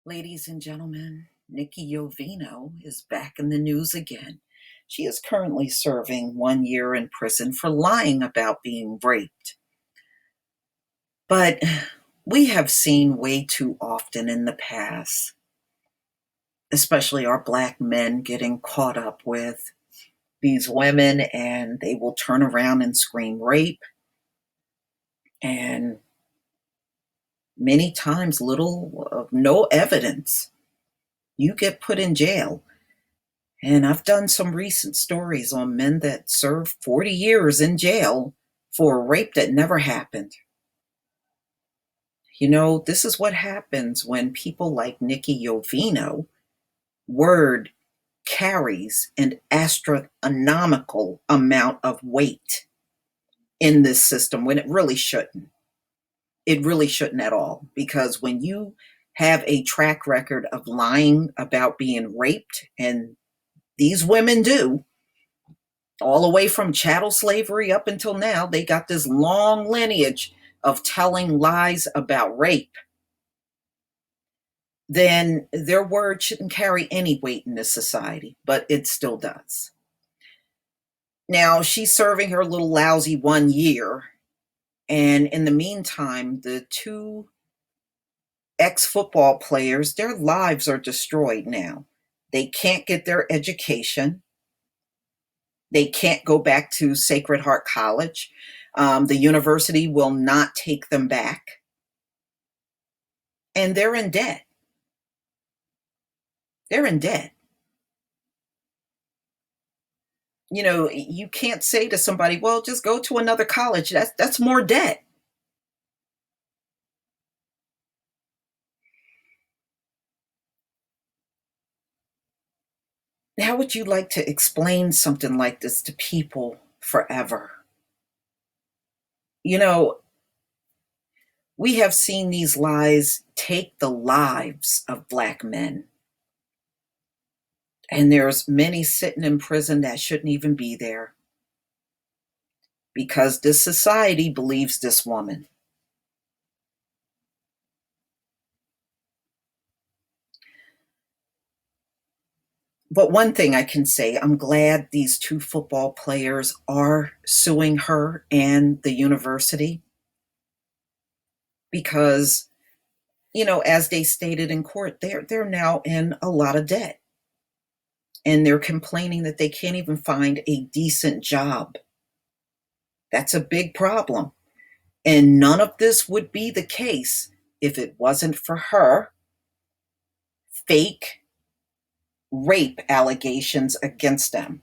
Ladies and gentlemen, Nikki Yovino is back in the news again. She is currently serving 1 year in prison for lying about being raped. But we have seen way too often in the past, especially our Black men getting caught up with these women, and they will turn around and scream rape. And many times, little of no evidence. You get put in jail. And I've done some recent stories on men that served 40 years in jail for a rape that never happened. This is what happens when people like Nikki Yovino, word carries an astronomical amount of weight in this system when it really shouldn't. It really shouldn't at all, because when you have a track record of lying about being raped, and these women do, all the way from chattel slavery up until now, they got this long lineage of telling lies about rape, then their word shouldn't carry any weight in this society, but it still does. Now, she's serving her little lousy 1 year, and in the meantime, the two ex-football players, their lives are destroyed now. They can't get their education. They can't go back to Sacred Heart College. The university will not take them back. And they're in debt. They're in debt. You can't say to somebody, well, just go to another college. That's more debt. How would you like to explain something like this to people forever? You know, we have seen these lies take the lives of Black men. And there's many sitting in prison that shouldn't even be there, because this society believes this woman. But one thing I can say, I'm glad these two football players are suing her and the university, because, as they stated in court, they're now in a lot of debt. And they're complaining that they can't even find a decent job. That's a big problem. And none of this would be the case if it wasn't for her fake rape allegations against them.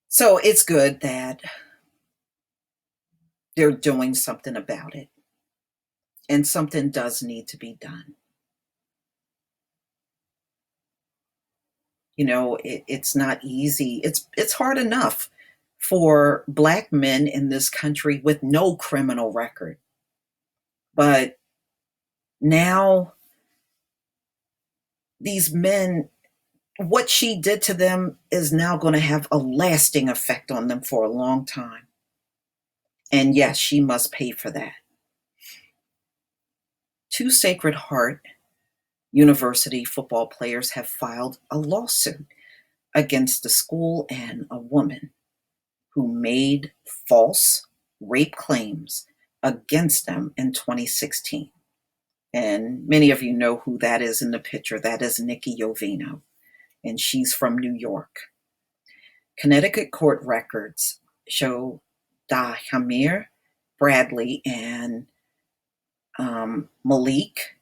So it's good that they're doing something about it. And something does need to be done. It's not easy. It's hard enough for Black men in this country with no criminal record. But now these men, what she did to them is now going to have a lasting effect on them for a long time. And yes, she must pay for that. Two Sacred Heart University football players have filed a lawsuit against the school and a woman who made false rape claims against them in 2016. And many of you know who that is in the picture. That is Nikki Yovino, and she's from New York. Connecticut court records show Dahamir Bradley and Malik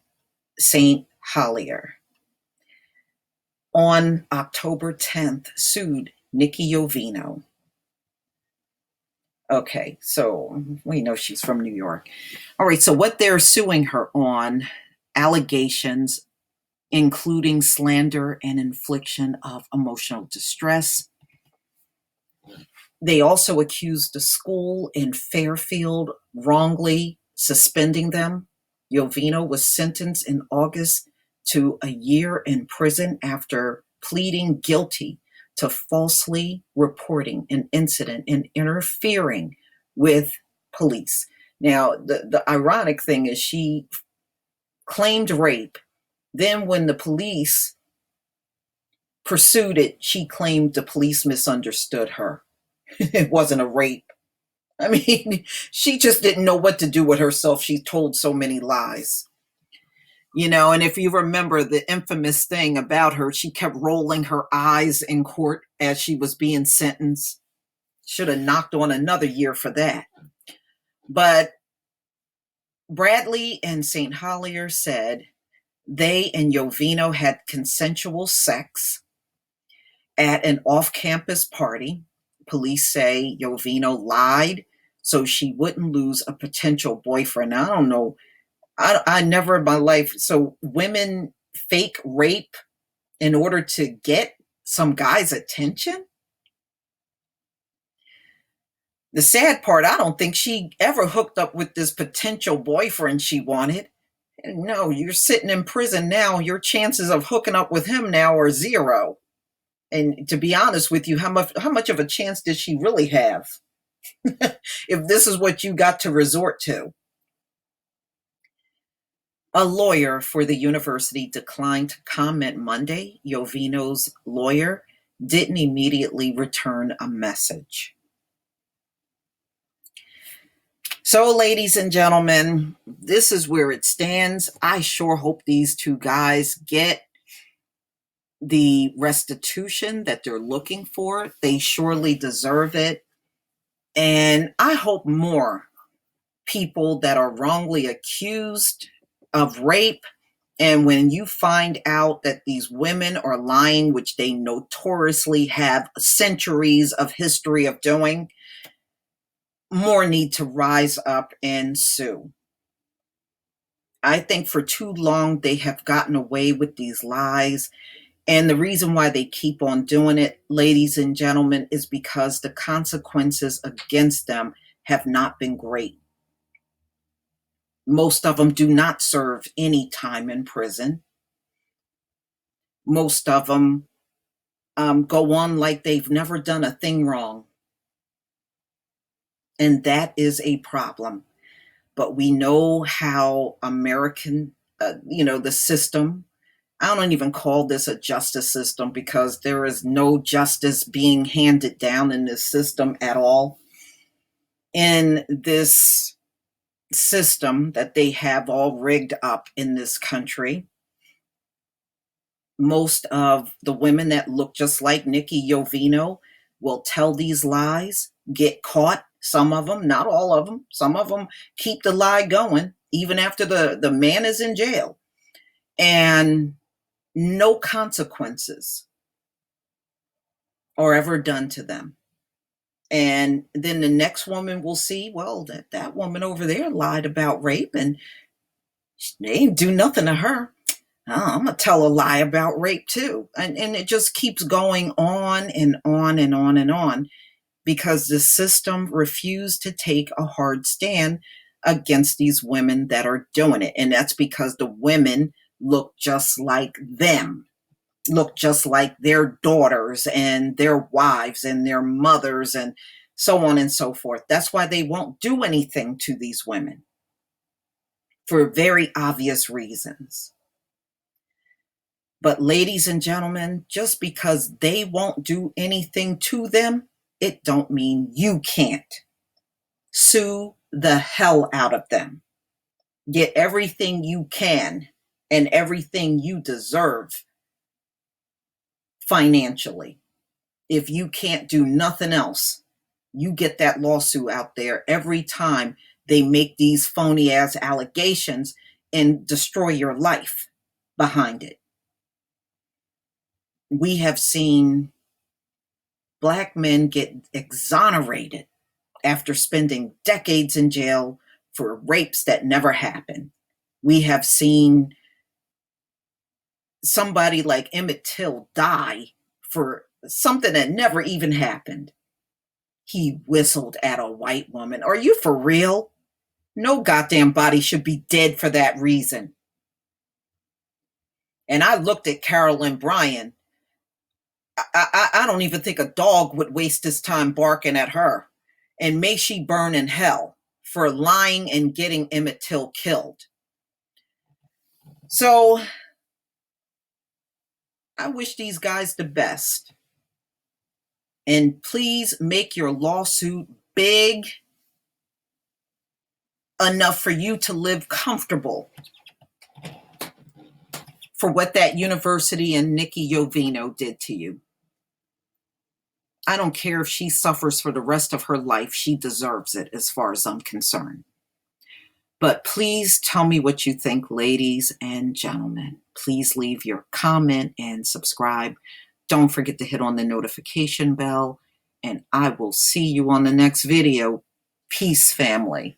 St. Hollier on October 10th sued Nikki Yovino. Okay, so we know she's from New York. All right, so what they're suing her on, allegations including slander and infliction of emotional distress. They also accused the school in Fairfield wrongly suspending them. Yovino was sentenced in August to a year in prison after pleading guilty to falsely reporting an incident and interfering with police. Now, the ironic thing is she claimed rape. Then when the police pursued it, she claimed the police misunderstood her. It wasn't a rape. I mean, she just didn't know what to do with herself. She told so many lies. And if you remember the infamous thing about her, she kept rolling her eyes in court as she was being sentenced. Should have knocked on another year for that. But Bradley and St. Holier said they and Yovino had consensual sex at an off-campus party. Police say Yovino lied so she wouldn't lose a potential boyfriend. I don't know. I never in my life. So women fake rape in order to get some guy's attention? The sad part, I don't think she ever hooked up with this potential boyfriend she wanted. No, you're sitting in prison now. Your chances of hooking up with him now are zero. And to be honest with you, how much of a chance did she really have? If this is what you got to resort to. A lawyer for the university declined to comment Monday. Yovino's lawyer didn't immediately return a message. So, ladies and gentlemen, this is where it stands. I sure hope these two guys get the restitution that they're looking for. They surely deserve it. And I hope more people that are wrongly accused of rape, and when you find out that these women are lying, which they notoriously have centuries of history of doing, more need to rise up and sue. I think for too long they have gotten away with these lies. And the reason why they keep on doing it, ladies and gentlemen, is because the consequences against them have not been great. Most of them do not serve any time in prison. Most of them go on like they've never done a thing wrong. And that is a problem. But we know how American, the system, I don't even call this a justice system because there is no justice being handed down in this system at all. In this system that they have all rigged up in this country, most of the women that look just like Nikki Yovino will tell these lies, get caught. Some of them, not all of them, some of them keep the lie going even after the man is in jail. And no consequences are ever done to them. And then the next woman will see, well, that woman over there lied about rape and they didn't do nothing to her. Oh, I'm going to tell a lie about rape too. And it just keeps going on and on and on and on because the system refused to take a hard stand against these women that are doing it. And that's because the women look just like them, look just like their daughters and their wives and their mothers and so on and so forth. That's why they won't do anything to these women for very obvious reasons. But ladies and gentlemen, just because they won't do anything to them, it don't mean you can't. Sue the hell out of them. Get everything you can and everything you deserve financially. If you can't do nothing else, you get that lawsuit out there every time they make these phony ass allegations and destroy your life behind it. We have seen Black men get exonerated after spending decades in jail for rapes that never happened. We have seen somebody like Emmett Till die for something that never even happened. He whistled at a white woman. Are you for real? No goddamn body should be dead for that reason. And I looked at Carolyn Bryan. I don't even think a dog would waste his time barking at her. And may she burn in hell for lying and getting Emmett Till killed. So I wish these guys the best. And please make your lawsuit big enough for you to live comfortable for what that university and Nikki Yovino did to you. I don't care if she suffers for the rest of her life. She deserves it as far as I'm concerned. But please tell me what you think, ladies and gentlemen. Please leave your comment and subscribe. Don't forget to hit on the notification bell. And I will see you on the next video. Peace, family.